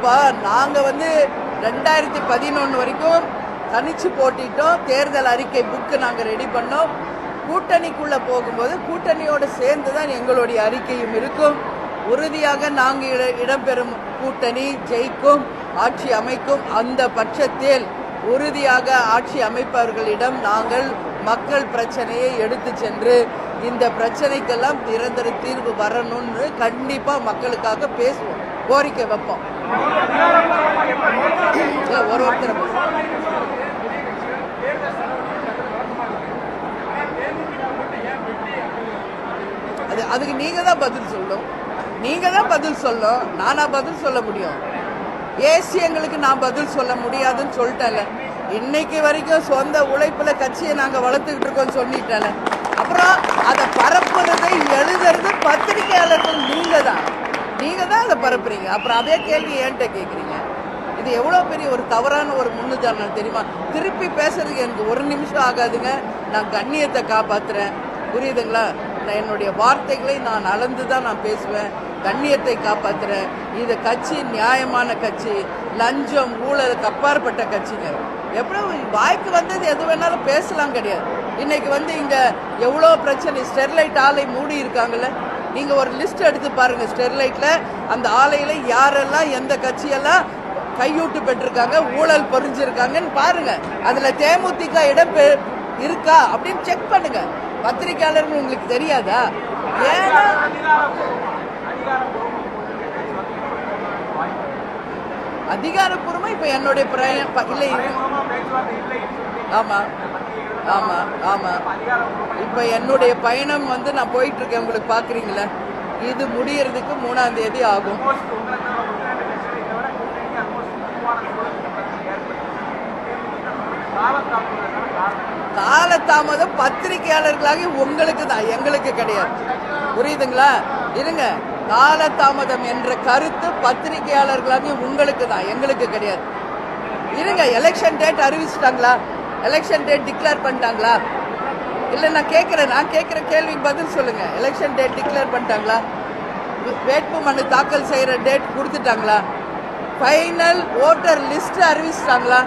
இப்போ நாங்கள் 2011 வரைக்கும் தனிச்சு போட்டிட்டோம். தேர்தல் அறிக்கை புக்கு நாங்கள் ரெடி பண்ணோம். கூட்டணிக்குள்ளே போகும்போது கூட்டணியோடு சேர்ந்து தான் எங்களுடைய அறிக்கையும் இருக்கும். உறுதியாக நாங்கள் இடம்பெறும் கூட்டணி ஜெயிக்கும், ஆட்சி அமைக்கும். அந்த பட்சத்தில் உறுதியாக ஆட்சி அமைப்பவர்களிடம் நாங்கள் மக்கள் பிரச்சனையை எடுத்து சென்று இந்த பிரச்சனைக்கெல்லாம் நிரந்தர தீர்வு வரணும்னு கண்டிப்பாக மக்களுக்காக பேசுவோம், கோரிக்கை வைப்போம். ஒருத்தர் அதுக்கு நீங்க தான் பதில் சொல்லணும். நீங்க தான் பதில் சொல்லணும். நானா பதில் சொல்ல முடியும்? ஏசியங்களுக்கு நான் பதில் சொல்ல முடியாதுன்னு சொல்லிட்டேன்ல. இன்னைக்கு வரைக்கும் சொந்த உழைப்புல கட்சியை நாங்க வளர்த்துக்கிட்டு இருக்கோம் சொல்லிட்டேன். அப்புறம் அதை பரப்புறதை எழுதுறது பத்திரிகையாளர்கள் நீங்க தான் அதை பரப்புறீங்க. அப்புறம் அதே கேள்வி ஏன்ட்ட கேட்குறீங்க? இது எவ்வளோ பெரிய ஒரு தவறான ஒரு முன்னுதாரணம் தெரியுமா? திருப்பி பேசுறதுக்கு எனக்கு ஒரு நிமிஷம் ஆகாதுங்க. நான் கண்ணியத்தை காப்பாத்துறேன், புரியுதுங்களா? என்னுடைய வார்த்தைகளை நான் அளந்து தான் நான் பேசுவேன். கண்ணியத்தை காப்பாத்துறேன். இது கட்சி நியாயமான கட்சி, லஞ்சம் ஊழலுக்கு அப்பாற்பட்ட கட்சிங்க. எப்படி வாய்க்கு வந்தது எது வேணாலும் பேசலாம் கிடையாது. இன்னைக்கு இங்க எவ்வளோ பிரச்சனை. ஸ்டெர்லைட் ஆலை மூடி இருக்காங்கல்ல, நீங்க ஒரு லிஸ்ட் எடுத்து பாருங்க. ஸ்டெர்லைட்ல அந்த ஆலையில யாரெல்லாம் எந்த கட்சியெல்லாம் கையூட்டு பெற்றிருக்காங்க, ஊழல் பொறிஞ்சிருக்காங்கன்னு பாருங்க. அதுல தேமுதிக இடம் இருக்கா அப்படின்னு செக் பண்ணுங்க. பத்திரிகையாளர்கள் உங்களுக்கு தெரியாதா? ஏன்னா அதிகாரப்பூர்வமா இப்ப என்னுடைய இல்லை. ஆமா ஆமா ஆமா இப்ப என்னுடைய பயணம் நான் போயிட்டு இருக்கேன். உங்களுக்கு பாக்குறீங்களா? இது முடியறதுக்கு 3ஆம் தேதி ஆகும். காலதாமதம் பத்திரிகையாளர்களாகி உங்களுக்கு தான், எங்களுக்கு கிடையாது. புரியுதுங்களா? இருங்க. காலதாமதம் என்ற கருத்து பத்திரிகையாளர்களாகி உங்களுக்கு தான், எங்களுக்கு கிடையாது. இருங்க. எலெக்ஷன் டேட் அறிவிச்சிட்டாங்களா? எலெக்ஷன் டேட் டிக்ளேர் பண்ணிட்டாங்களா? இல்ல நான் கேட்கிற கேள்விக்கு பதில் சொல்லுங்க. எலெக்ஷன் டேட் டிக்ளேர் பண்ணிட்டாங்களா? வேட்பு மனு தாக்கல் செய்யற டேட் கொடுத்துட்டாங்களா? ஃபைனல் ஓட்டர் லிஸ்ட் அறிவிச்சிட்டாங்களா?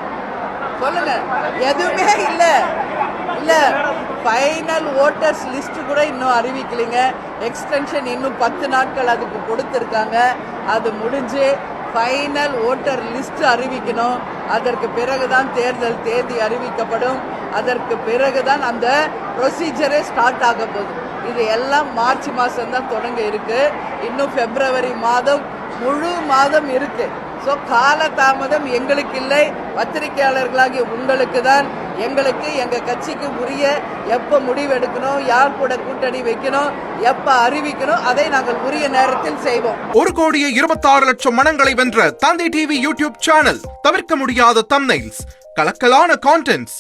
சொல்லுங்க. எதுவுமே இல்ல. ஃபைனல் ஓட்டர்ஸ் லிஸ்ட் கூட இன்னும் அறிவிக்கலைங்க. எக்ஸ்டென்ஷன் இன்னும் 10 நாட்கள் அதுக்கு கொடுத்துருக்காங்க. அது முடிஞ்சு ஃபைனல் ஓட்டர் லிஸ்ட் அறிவிக்கணும். அதற்கு பிறகுதான் தேர்தல் தேதி அறிவிக்கப்படும். அதற்கு பிறகுதான் அந்த ப்ரொசீஜரே ஸ்டார்ட் ஆக போகுது. இது எல்லாம் மார்ச் மாதம் தான் தொடங்க இருக்கு. இன்னும் பிப்ரவரி மாதம் முழு மாதம் இருக்கு. ஸோ காலதாமதம் எங்களுக்கு இல்லை, பத்திரிகையாளர்களாகி உங்களுக்கு தான். எங்களுக்கு எங்க கட்சிக்கு உரிய எப்ப முடிவு எடுக்கணும், யார் கூட கூட்டணி வைக்கணும், எப்ப அறிவிக்கணும், அதை நாங்கள் உரிய நேரத்தில் செய்வோம். 1,26,00,000 மனங்களை வென்ற தந்தி டிவி யூடியூப் சேனல். தவிர்க்க முடியாத தம்ப்நெயில்ஸ், கலக்கலான கான்டென்ட்ஸ்.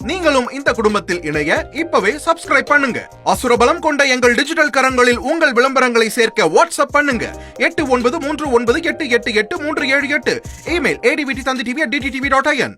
நீங்களும் இந்த குடும்பத்தில் இணைய இப்பவே சப்ஸ்கிரைப் பண்ணுங்க. அசுரபலம் கொண்ட எங்கள் டிஜிட்டல் கரங்களில் உங்கள் விளம்பரங்களை சேர்க்க வாட்ஸ்அப் பண்ணுங்க. 8939888837 இமெயில் advttv@dttv.in.